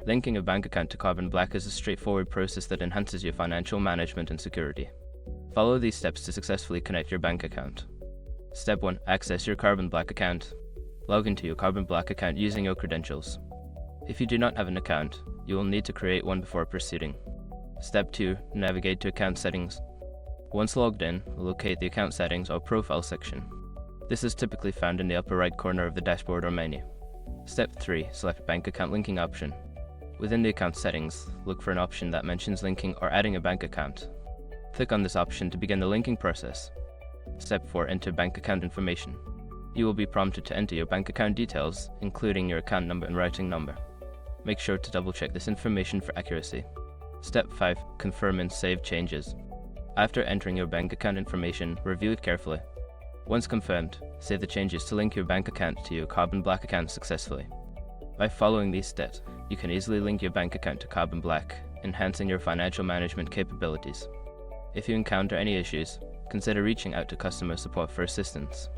Linking a bank account to Carbon Black is a straightforward process that enhances your financial management and security. Follow these steps to successfully connect your bank account. Step 1. Access your Carbon Black account. Log into your Carbon Black account using your credentials. If you do not have an account, you will need to create one before proceeding. Step 2. Navigate to Account Settings. Once logged in, locate the Account Settings or Profile section. This is typically found in the upper right corner of the dashboard or menu. Step 3. Select Bank Account Linking option. Within the account settings, look for an option that mentions linking or adding a bank account. Click on this option to begin the linking process. Step 4. Enter bank account information. You will be prompted to enter your bank account details, including your account number and routing number. Make sure to double-check this information for accuracy. Step 5. Confirm and save changes. After entering your bank account information, review it carefully. Once confirmed, save the changes to link your bank account to your Carbon Black account successfully. By following these steps, you can easily link your bank account to Carbon Black, enhancing your financial management capabilities. If you encounter any issues, consider reaching out to customer support for assistance.